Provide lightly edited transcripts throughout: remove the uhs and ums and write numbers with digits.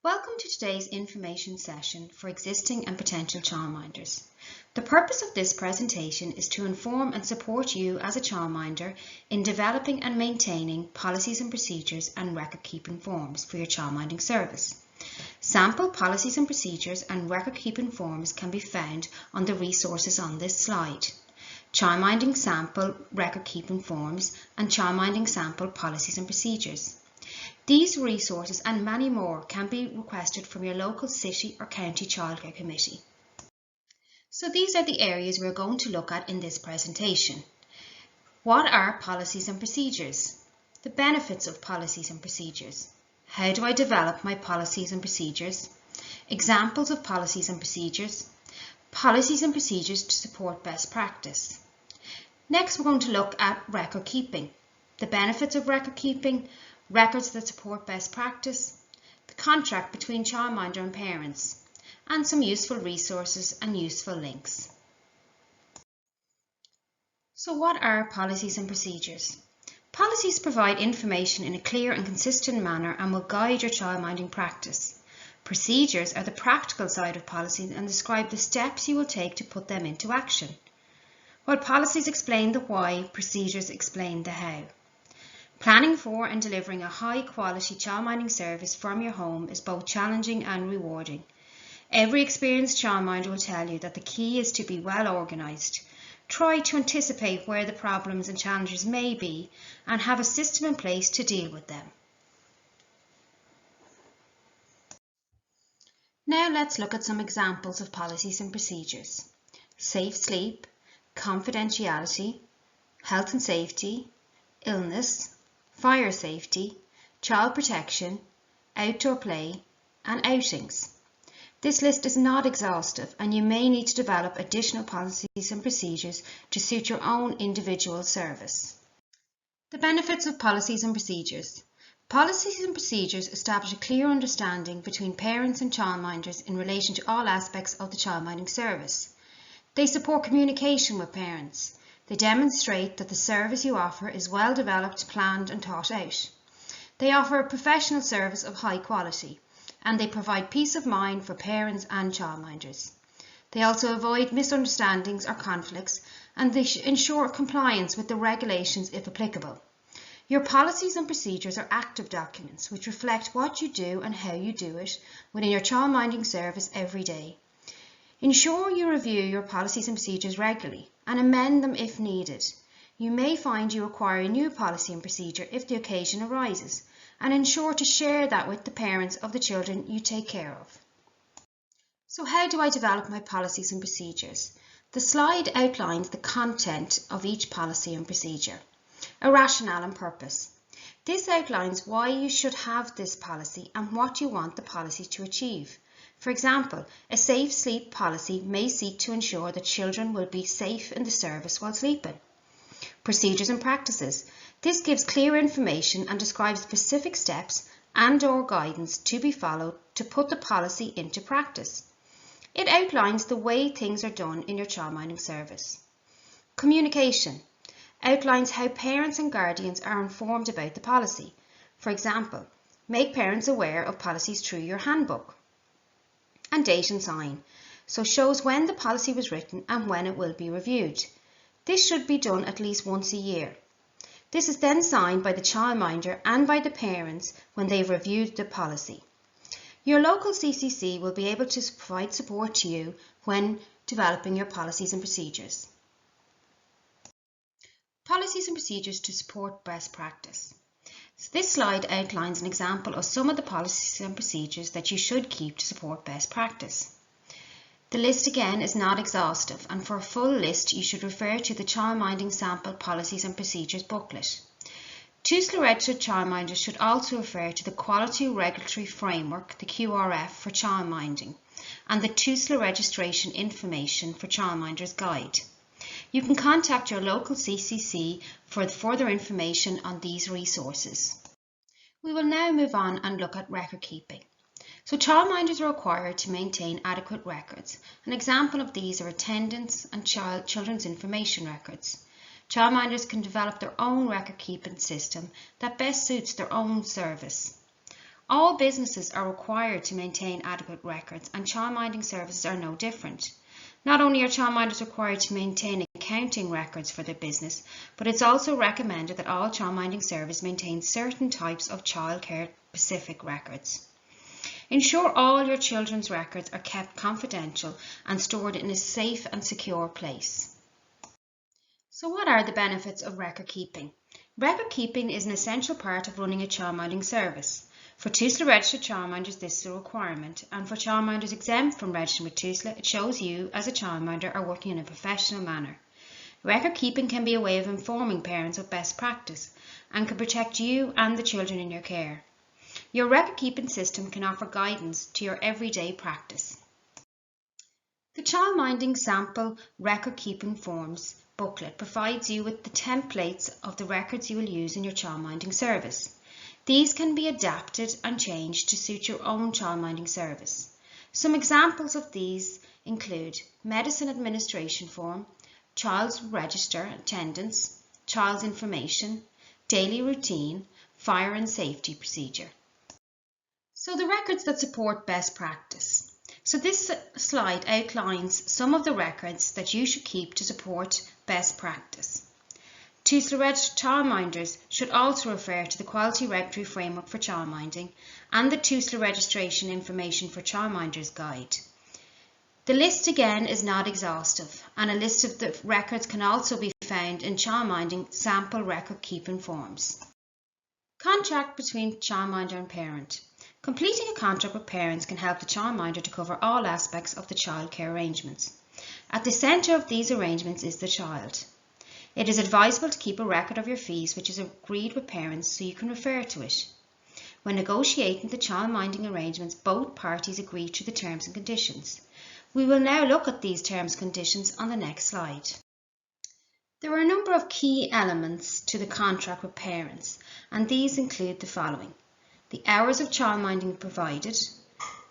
Welcome to today's information session for existing and potential childminders. The purpose of this presentation is to inform and support you as a childminder in developing and maintaining policies and procedures and record-keeping forms for your childminding service. Sample policies and procedures and record-keeping forms can be found on the resources on this slide. Childminding sample record-keeping forms and childminding sample policies and procedures. These resources and many more can be requested from your local city or county childcare committee. So these are the areas we're going to look at in this presentation. What are policies and procedures? The benefits of policies and procedures. How do I develop my policies and procedures? Examples of policies and procedures. Policies and procedures to support best practice. Next, we're going to look at record keeping. The benefits of record keeping, records that support best practice, the contract between childminder and parents, and some useful resources and useful links. So what are policies and procedures? Policies provide information in a clear and consistent manner and will guide your childminding practice. Procedures are the practical side of policies and describe the steps you will take to put them into action. While policies explain the why, procedures explain the how. Planning for and delivering a high-quality childminding service from your home is both challenging and rewarding. Every experienced childminder will tell you that the key is to be well organised. Try to anticipate where the problems and challenges may be and have a system in place to deal with them. Now let's look at some examples of policies and procedures. Safe sleep, confidentiality, health and safety, illness, fire safety, child protection, outdoor play, and outings. This list is not exhaustive and you may need to develop additional policies and procedures to suit your own individual service. The benefits of policies and procedures. Policies and procedures establish a clear understanding between parents and childminders in relation to all aspects of the childminding service. They support communication with parents. They demonstrate that the service you offer is well developed, planned and thought out. They offer a professional service of high quality and they provide peace of mind for parents and childminders. They also avoid misunderstandings or conflicts and they ensure compliance with the regulations if applicable. Your policies and procedures are active documents which reflect what you do and how you do it within your childminding service every day. Ensure you review your policies and procedures regularly and amend them if needed. You may find you require a new policy and procedure if the occasion arises, and ensure to share that with the parents of the children you take care of. So how do I develop my policies and procedures? The slide outlines the content of each policy and procedure, a rationale and purpose. This outlines why you should have this policy and what you want the policy to achieve. For example, a safe sleep policy may seek to ensure that children will be safe in the service while sleeping. Procedures and practices. This gives clear information and describes specific steps and/or guidance to be followed to put the policy into practice. It outlines the way things are done in your childminding service. Communication outlines how parents and guardians are informed about the policy. For example, make parents aware of policies through your handbook. And date and sign, so shows when the policy was written and when it will be reviewed. This should be done at least once a year. This is then signed by the childminder and by the parents when they've reviewed the policy. Your local CCC will be able to provide support to you when developing your policies and procedures. Policies and procedures to support best practice. So this slide outlines an example of some of the policies and procedures that you should keep to support best practice. The list again is not exhaustive and for a full list you should refer to the Childminding Sample Policies and Procedures booklet. TUSLA registered childminders should also refer to the Quality Regulatory Framework, the QRF, for childminding and the TUSLA Registration Information for Childminders Guide. You can contact your local CCC for further information on these resources. We will now move on and look at record keeping. So childminders are required to maintain adequate records. An example of these are attendance and children's information records. Childminders can develop their own record keeping system that best suits their own service. All businesses are required to maintain adequate records, and childminding services are no different. Not only are childminders required to maintain accounting records for their business, but it's also recommended that all childminding services maintain certain types of childcare specific records. Ensure all your children's records are kept confidential and stored in a safe and secure place. So what are the benefits of record keeping? Record keeping is an essential part of running a childminding service. For TUSLA registered childminders, this is a requirement, and for childminders exempt from registering with TUSLA, it shows you, as a childminder, are working in a professional manner. Record keeping can be a way of informing parents of best practice and can protect you and the children in your care. Your record keeping system can offer guidance to your everyday practice. The Childminding Sample Record Keeping Forms booklet provides you with the templates of the records you will use in your childminding service. These can be adapted and changed to suit your own childminding service. Some examples of these include Medicine Administration Form, Child's Register Attendance, Child's Information, Daily Routine, Fire and Safety Procedure. So the records that support best practice. So this slide outlines some of the records that you should keep to support best practice. TUSLA registered childminders should also refer to the Quality Regulatory Framework for Childminding and the TUSLA Registration Information for Childminders Guide. The list again is not exhaustive, and a list of the records can also be found in Childminding Sample Record Keeping Forms. Contract between childminder and parent. Completing a contract with parents can help the childminder to cover all aspects of the childcare arrangements. At the centre of these arrangements is the child. It is advisable to keep a record of your fees, which is agreed with parents, so you can refer to it. When negotiating the childminding arrangements, both parties agree to the terms and conditions. We will now look at these terms and conditions on the next slide. There are a number of key elements to the contract with parents, and these include the following: the hours of childminding provided,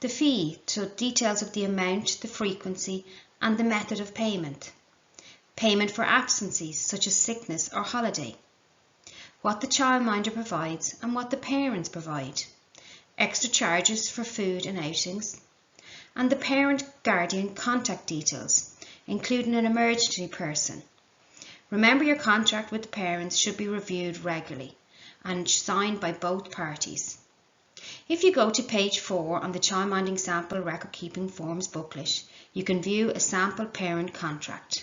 the fee, so details of the amount, the frequency, and the method of payment. Payment for absences such as sickness or holiday. What the childminder provides and what the parents provide. Extra charges for food and outings. And the parent-guardian contact details, including an emergency person. Remember, your contract with the parents should be reviewed regularly and signed by both parties. If you go to page 4 on the Childminding Sample Record Keeping Forms booklet, you can view a sample parent contract.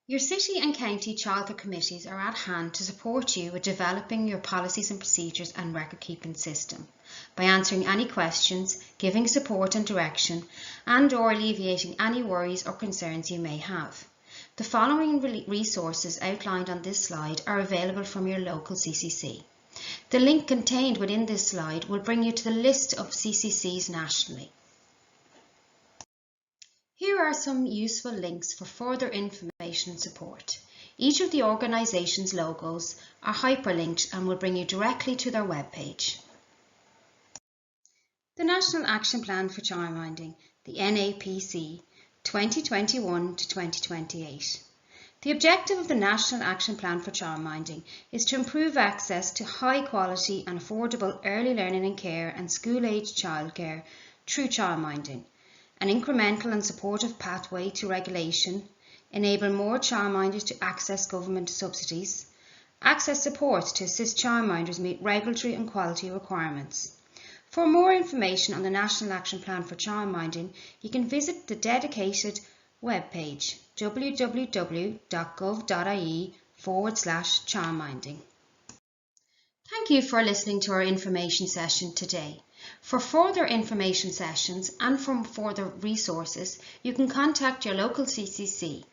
Your city and county childcare committees are at hand to support you with developing your policies and procedures and record keeping system by answering any questions, giving support and direction, and/or alleviating any worries or concerns you may have. The following resources outlined on this slide are available from your local CCC. The link contained within this slide will bring you to the list of CCCs nationally. Here are some useful links for further information and support. Each of the organisation's logos are hyperlinked and will bring you directly to their webpage. The National Action Plan for Childminding, the NAPC, 2021 to 2028. The objective of the National Action Plan for Childminding is to improve access to high quality and affordable early learning and care and school-age childcare through childminding, an incremental and supportive pathway to regulation, enable more childminders to access government subsidies, access support to assist childminders meet regulatory and quality requirements. For more information on the National Action Plan for Childminding, you can visit the dedicated webpage www.gov.ie/childminding. Thank you for listening to our information session today. For further information sessions and for further resources, you can contact your local CCC